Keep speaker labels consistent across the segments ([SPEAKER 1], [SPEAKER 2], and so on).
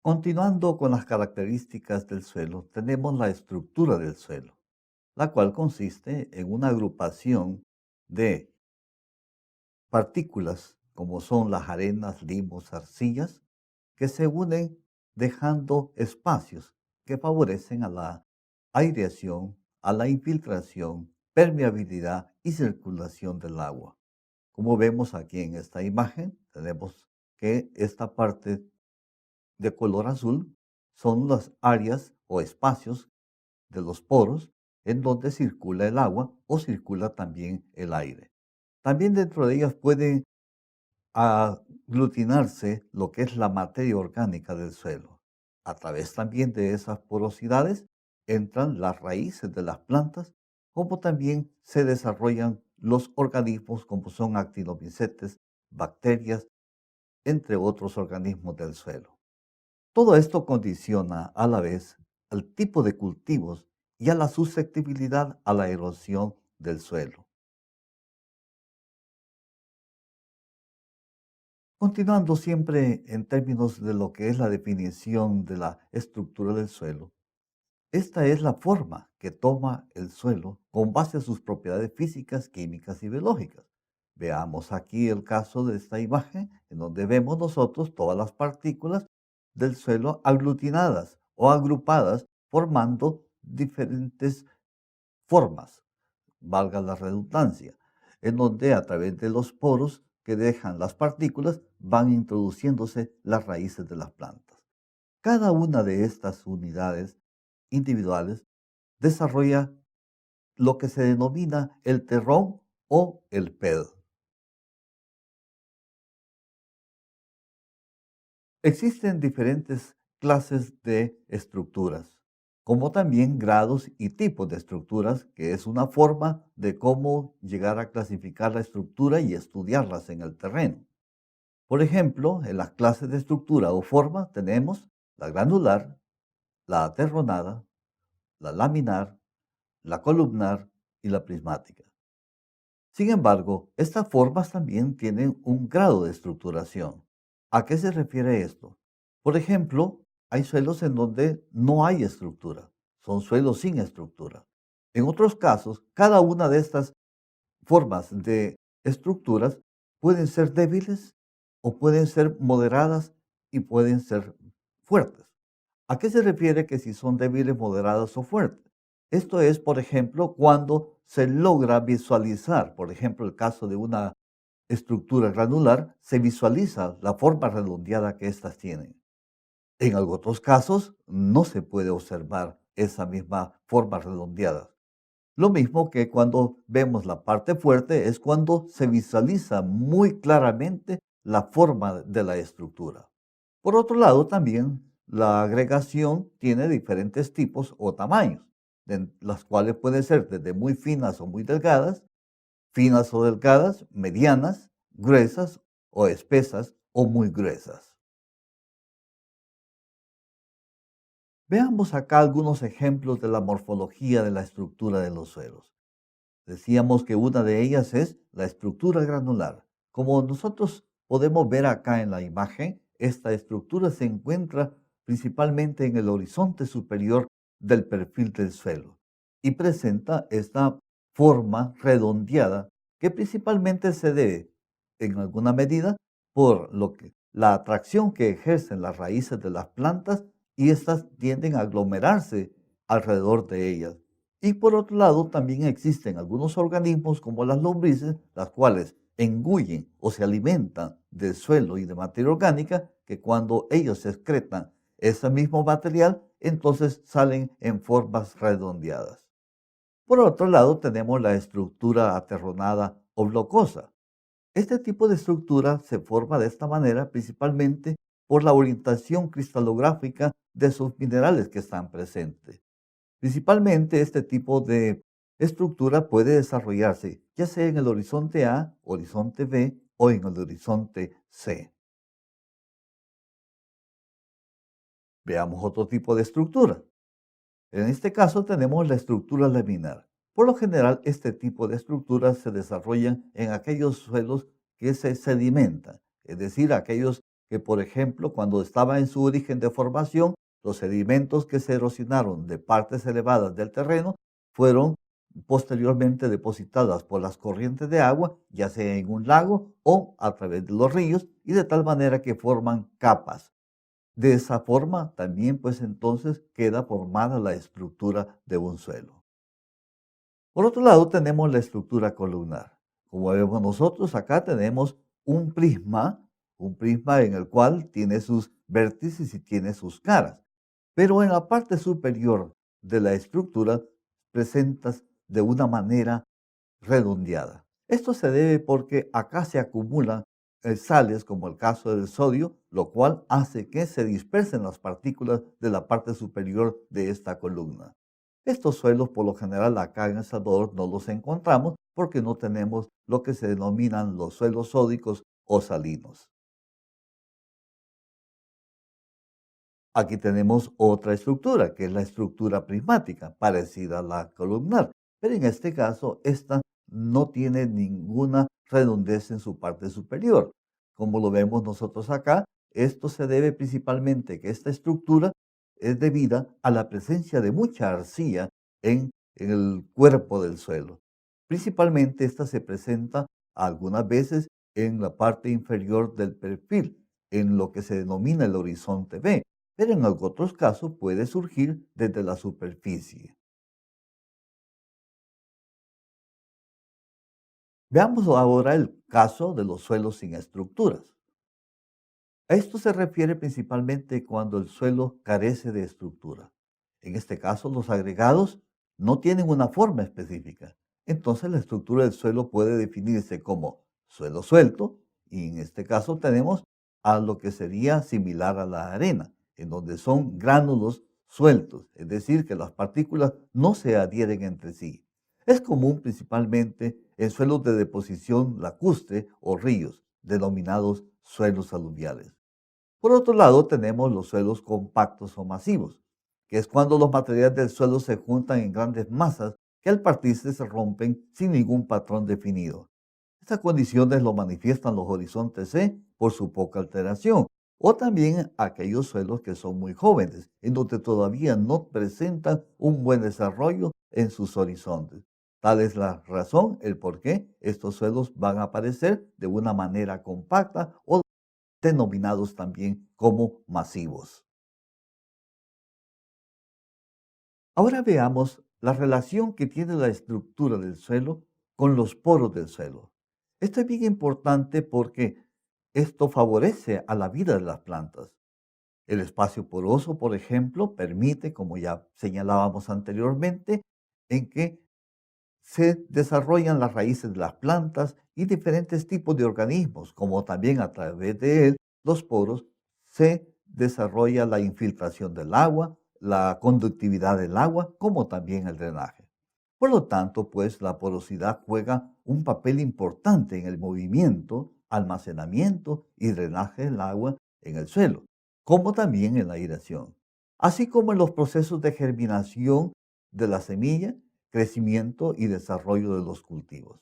[SPEAKER 1] Continuando con las características del suelo, tenemos la estructura del suelo, la cual consiste en una agrupación de partículas, como son las arenas, limos, arcillas, que se unen dejando espacios que favorecen a la aireación, a la infiltración, permeabilidad y circulación del agua. Como vemos aquí en esta imagen, tenemos que esta parte de color azul son las áreas o espacios de los poros en donde circula el agua o circula también el aire. También dentro de ellas puede aglutinarse lo que es la materia orgánica del suelo. A través también de esas porosidades entran las raíces de las plantas, como también se desarrollan los organismos como son actinomicetes, bacterias, entre otros organismos del suelo. Todo esto condiciona a la vez al tipo de cultivos y a la susceptibilidad a la erosión del suelo. Continuando siempre en términos de lo que es la definición de la estructura del suelo, esta es la forma que toma el suelo con base a sus propiedades físicas, químicas y biológicas. Veamos aquí el caso de esta imagen en donde vemos nosotros todas las partículas del suelo aglutinadas o agrupadas formando diferentes formas, valga la redundancia, en donde a través de los poros que dejan las partículas van introduciéndose las raíces de las plantas. Cada una de estas unidades individuales desarrolla lo que se denomina el terrón o el PED. Existen diferentes clases de estructuras, como también grados y tipos de estructuras, que es una forma de cómo llegar a clasificar la estructura y estudiarlas en el terreno. Por ejemplo, en las clases de estructura o forma tenemos la granular, la aterronada, la laminar, la columnar y la prismática. Sin embargo, estas formas también tienen un grado de estructuración. ¿A qué se refiere esto? Por ejemplo, hay suelos en donde no hay estructura, son suelos sin estructura. En otros casos, cada una de estas formas de estructuras pueden ser débiles o pueden ser moderadas y pueden ser fuertes. ¿A qué se refiere que si son débiles, moderadas o fuertes? Esto es, por ejemplo, cuando se logra visualizar, por ejemplo, el caso de una estructura granular, se visualiza la forma redondeada que éstas tienen. En otros casos, no se puede observar esa misma forma redondeada. Lo mismo que cuando vemos la parte fuerte es cuando se visualiza muy claramente la forma de la estructura. Por otro lado, también la agregación tiene diferentes tipos o tamaños, de las cuales pueden ser desde muy finas o muy delgadas, finas o delgadas, medianas, gruesas o espesas o muy gruesas. Veamos acá algunos ejemplos de la morfología de la estructura de los suelos. Decíamos que una de ellas es la estructura granular. Como nosotros podemos ver acá en la imagen, esta estructura se encuentra principalmente en el horizonte superior del perfil del suelo y presenta esta forma redondeada que principalmente se debe en alguna medida por la atracción que ejercen las raíces de las plantas y estas tienden a aglomerarse alrededor de ellas. Y por otro lado, también existen algunos organismos como las lombrices, las cuales engullen o se alimentan del suelo y de materia orgánica, que cuando ellos excretan ese mismo material, entonces salen en formas redondeadas. Por otro lado, tenemos la estructura aterronada o blocosa. Este tipo de estructura se forma de esta manera principalmente por la orientación cristalográfica de sus minerales que están presentes. Principalmente este tipo de estructura puede desarrollarse ya sea en el horizonte A, horizonte B o en el horizonte C. Veamos otro tipo de estructura. En este caso tenemos la estructura laminar. Por lo general, este tipo de estructuras se desarrollan en aquellos suelos que se sedimentan, es decir, aquellos que, por ejemplo, cuando estaba en su origen de formación, los sedimentos que se erosionaron de partes elevadas del terreno fueron posteriormente depositadas por las corrientes de agua, ya sea en un lago o a través de los ríos, y de tal manera que forman capas. De esa forma también pues entonces queda formada la estructura de un suelo. Por otro lado tenemos la estructura columnar. Como vemos nosotros acá tenemos un prisma en el cual tiene sus vértices y tiene sus caras. Pero en la parte superior de la estructura presentas de una manera redondeada. Esto se debe porque acá se acumulan sales, como el caso del sodio, lo cual hace que se dispersen las partículas de la parte superior de esta columna. Estos suelos, por lo general, acá en El Salvador no los encontramos porque no tenemos lo que se denominan los suelos sódicos o salinos. Aquí tenemos otra estructura, que es la estructura prismática, parecida a la columnar, pero en este caso esta no tiene ninguna redondez en su parte superior. Como lo vemos nosotros acá, esto se debe principalmente a que esta estructura es debida a la presencia de mucha arcilla en el cuerpo del suelo. Principalmente esta se presenta algunas veces en la parte inferior del perfil, en lo que se denomina el horizonte B, pero en otros casos puede surgir desde la superficie. Veamos ahora el caso de los suelos sin estructuras. A esto se refiere principalmente cuando el suelo carece de estructura. En este caso, los agregados no tienen una forma específica. Entonces, la estructura del suelo puede definirse como suelo suelto, y en este caso tenemos a lo que sería similar a la arena, en donde son gránulos sueltos, es decir, que las partículas no se adhieren entre sí. Es común principalmente en suelos de deposición lacustre o ríos, denominados suelos aluviales. Por otro lado, tenemos los suelos compactos o masivos, que es cuando los materiales del suelo se juntan en grandes masas que al partirse se rompen sin ningún patrón definido. Estas condiciones lo manifiestan los horizontes C por su poca alteración, o también aquellos suelos que son muy jóvenes, en donde todavía no presentan un buen desarrollo en sus horizontes. Tal es la razón, el por qué estos suelos van a aparecer de una manera compacta o denominados también como masivos. Ahora veamos la relación que tiene la estructura del suelo con los poros del suelo. Esto es bien importante porque esto favorece a la vida de las plantas. El espacio poroso, por ejemplo, permite, como ya señalábamos anteriormente, en que se desarrollan las raíces de las plantas y diferentes tipos de organismos, como también a través de él, los poros, se desarrolla la infiltración del agua, la conductividad del agua, como también el drenaje. Por lo tanto, pues la porosidad juega un papel importante en el movimiento, almacenamiento y drenaje del agua en el suelo, como también en la aireación, así como en los procesos de germinación de la semilla, crecimiento y desarrollo de los cultivos.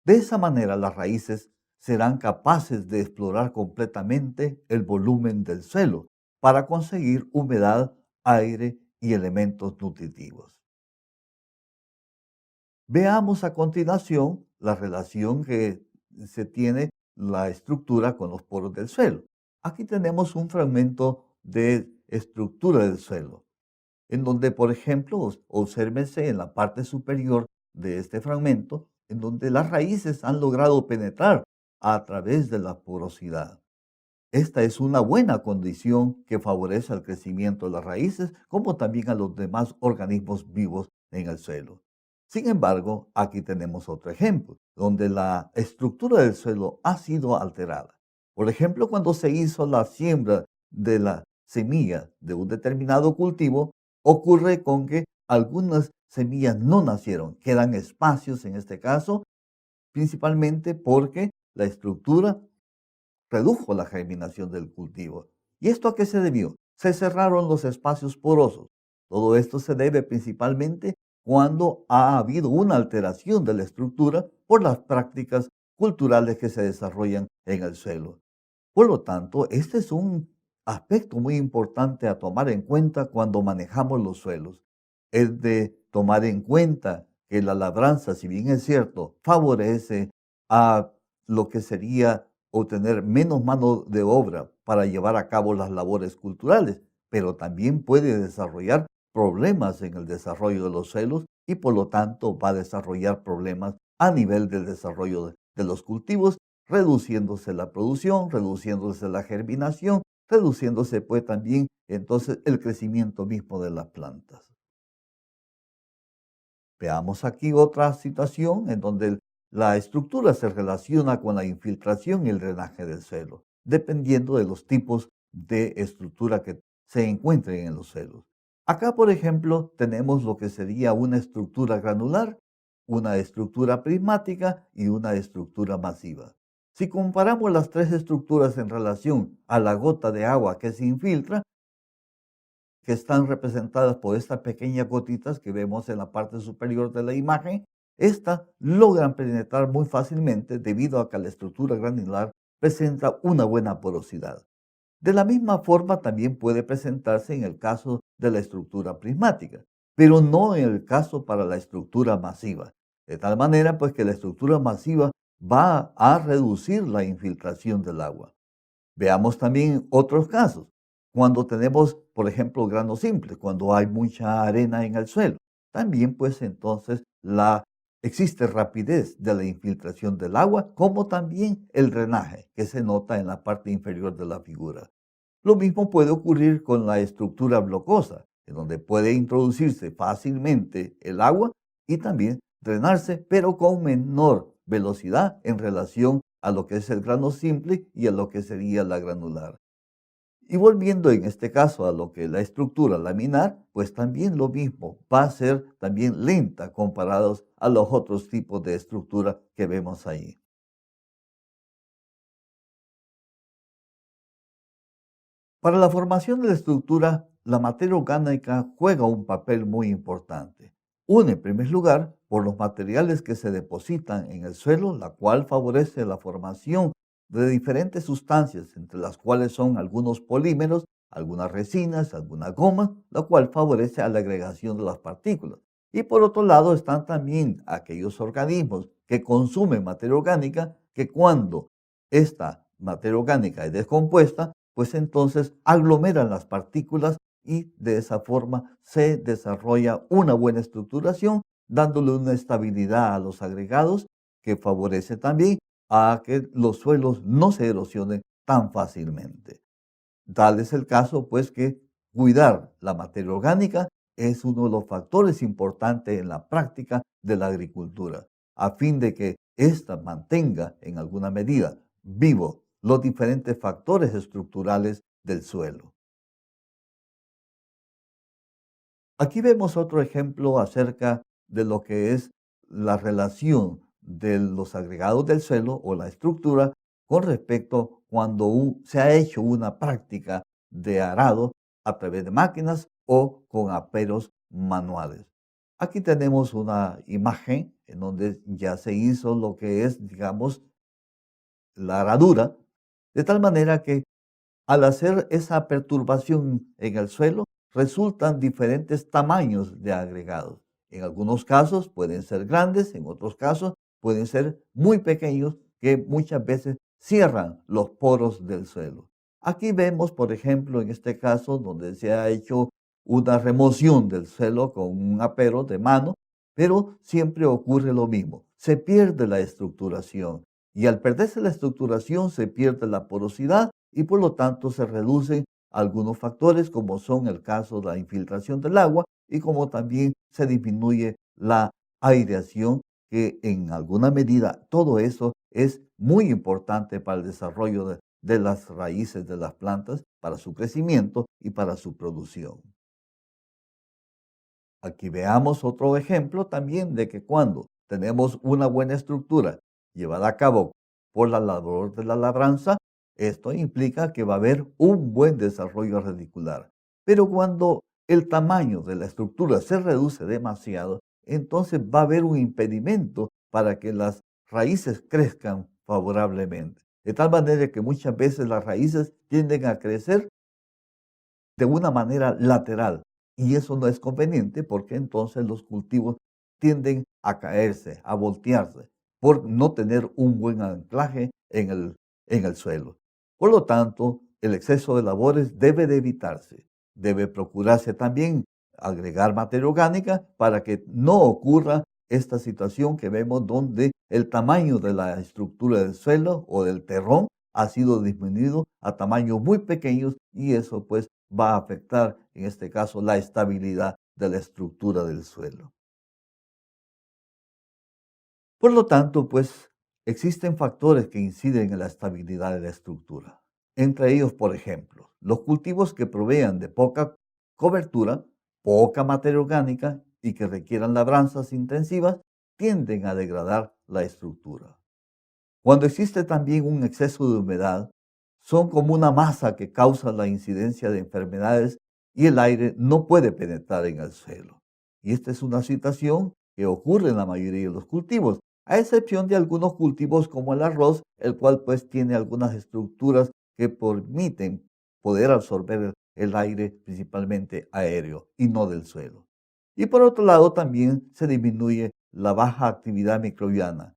[SPEAKER 1] De esa manera, las raíces serán capaces de explorar completamente el volumen del suelo para conseguir humedad, aire y elementos nutritivos. Veamos a continuación la relación que se tiene la estructura con los poros del suelo. Aquí tenemos un fragmento de estructura del suelo, en donde, por ejemplo, obsérvense en la parte superior de este fragmento, en donde las raíces han logrado penetrar a través de la porosidad. Esta es una buena condición que favorece el crecimiento de las raíces, como también a los demás organismos vivos en el suelo. Sin embargo, aquí tenemos otro ejemplo, donde la estructura del suelo ha sido alterada. Por ejemplo, cuando se hizo la siembra de la semilla de un determinado cultivo, ocurre con que algunas semillas no nacieron, quedan espacios en este caso, principalmente porque la estructura redujo la germinación del cultivo. ¿Y esto a qué se debió? Se cerraron los espacios porosos. Todo esto se debe principalmente cuando ha habido una alteración de la estructura por las prácticas culturales que se desarrollan en el suelo. Por lo tanto, este es un aspecto muy importante a tomar en cuenta cuando manejamos los suelos. Es de tomar en cuenta que la labranza, si bien es cierto, favorece a lo que sería obtener menos mano de obra para llevar a cabo las labores culturales, pero también puede desarrollar problemas en el desarrollo de los suelos y por lo tanto va a desarrollar problemas a nivel del desarrollo de los cultivos, reduciéndose la producción, reduciéndose la germinación, reduciéndose pues también entonces el crecimiento mismo de las plantas. Veamos aquí otra situación en donde la estructura se relaciona con la infiltración y el drenaje del suelo, dependiendo de los tipos de estructura que se encuentren en los suelos. Acá, por ejemplo, tenemos lo que sería una estructura granular, una estructura prismática y una estructura masiva. Si comparamos las tres estructuras en relación a la gota de agua que se infiltra, que están representadas por estas pequeñas gotitas que vemos en la parte superior de la imagen, estas logran penetrar muy fácilmente debido a que la estructura granular presenta una buena porosidad. De la misma forma también puede presentarse en el caso de la estructura prismática, pero no en el caso para la estructura masiva. De tal manera pues que la estructura masiva va a reducir la infiltración del agua. Veamos también otros casos. Cuando tenemos, por ejemplo, granos simples, cuando hay mucha arena en el suelo, también pues entonces existe rapidez de la infiltración del agua, como también el drenaje que se nota en la parte inferior de la figura. Lo mismo puede ocurrir con la estructura blocosa, en donde puede introducirse fácilmente el agua y también drenarse, pero con menor velocidad en relación a lo que es el grano simple y a lo que sería la granular. Y volviendo en este caso a lo que es la estructura laminar, pues también lo mismo, va a ser también lenta comparados a los otros tipos de estructura que vemos ahí. Para la formación de la estructura, la materia orgánica juega un papel muy importante. Uno, en primer lugar, por los materiales que se depositan en el suelo, la cual favorece la formación de diferentes sustancias, entre las cuales son algunos polímeros, algunas resinas, alguna goma, la cual favorece a la agregación de las partículas. Y por otro lado están también aquellos organismos que consumen materia orgánica, que cuando esta materia orgánica es descompuesta, pues entonces aglomeran las partículas y de esa forma se desarrolla una buena estructuración, dándole una estabilidad a los agregados que favorece también a que los suelos no se erosionen tan fácilmente. Tal es el caso, pues, que cuidar la materia orgánica es uno de los factores importantes en la práctica de la agricultura, a fin de que ésta mantenga en alguna medida vivo los diferentes factores estructurales del suelo. Aquí vemos otro ejemplo acerca de lo que es la relación de los agregados del suelo o la estructura con respecto cuando se ha hecho una práctica de arado a través de máquinas o con aperos manuales. Aquí tenemos una imagen en donde ya se hizo lo que es, digamos, la aradura, de tal manera que al hacer esa perturbación en el suelo, resultan diferentes tamaños de agregados. En algunos casos pueden ser grandes, en otros casos pueden ser muy pequeños que muchas veces cierran los poros del suelo. Aquí vemos, por ejemplo, en este caso, donde se ha hecho una remoción del suelo con un apero de mano, pero siempre ocurre lo mismo. Se pierde la estructuración y al perderse la estructuración se pierde la porosidad y por lo tanto se reducen algunos factores como son el caso de la infiltración del agua y como también se disminuye la aireación, que en alguna medida todo eso es muy importante para el desarrollo de las raíces de las plantas, para su crecimiento y para su producción. Aquí veamos otro ejemplo también de que cuando tenemos una buena estructura llevada a cabo por la labor de la labranza, esto implica que va a haber un buen desarrollo radicular. Pero cuando el tamaño de la estructura se reduce demasiado, entonces va a haber un impedimento para que las raíces crezcan favorablemente. de tal manera que muchas veces las raíces tienden a crecer de una manera lateral. Y eso no es conveniente porque entonces los cultivos tienden a caerse, a voltearse, por no tener un buen anclaje en el suelo. Por lo tanto, el exceso de labores debe de evitarse. Debe procurarse también agregar materia orgánica para que no ocurra esta situación que vemos donde el tamaño de la estructura del suelo o del terrón ha sido disminuido a tamaños muy pequeños y eso pues va a afectar en este caso la estabilidad de la estructura del suelo. Por lo tanto, pues existen factores que inciden en la estabilidad de la estructura. Entre ellos, por ejemplo, los cultivos que provean de poca cobertura, poca materia orgánica y que requieran labranzas intensivas, tienden a degradar la estructura. Cuando existe también un exceso de humedad, son como una masa que causa la incidencia de enfermedades y el aire no puede penetrar en el suelo. Y esta es una situación que ocurre en la mayoría de los cultivos, a excepción de algunos cultivos como el arroz, el cual pues tiene algunas estructuras que permiten poder absorber el aire principalmente aéreo y no del suelo. Y por otro lado también se disminuye la baja actividad microbiana.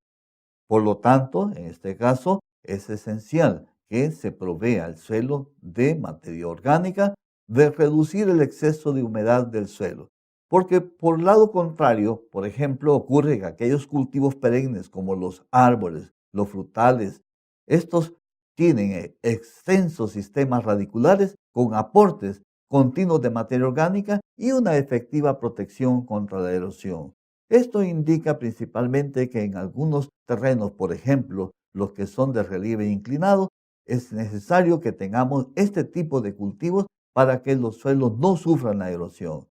[SPEAKER 1] Por lo tanto, en este caso, es esencial que se provea al suelo de materia orgánica, de reducir el exceso de humedad del suelo. Porque por lado contrario, por ejemplo, ocurre que aquellos cultivos perennes como los árboles, los frutales, estos tienen extensos sistemas radiculares con aportes continuos de materia orgánica y una efectiva protección contra la erosión. Esto indica principalmente que en algunos terrenos, por ejemplo, los que son de relieve inclinado, es necesario que tengamos este tipo de cultivos para que los suelos no sufran la erosión.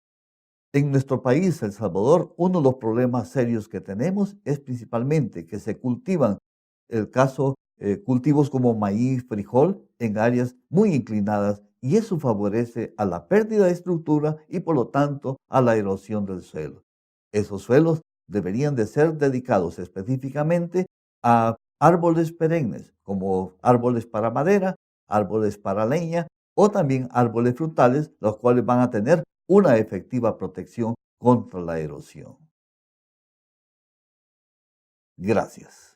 [SPEAKER 1] En nuestro país, El Salvador, uno de los problemas serios que tenemos es principalmente que se cultivan, el caso, cultivos como maíz, frijol, en áreas muy inclinadas y eso favorece a la pérdida de estructura y por lo tanto a la erosión del suelo. Esos suelos deberían de ser dedicados específicamente a árboles perennes, como árboles para madera, árboles para leña o también árboles frutales, los cuales van a tener una efectiva protección contra la erosión. Gracias.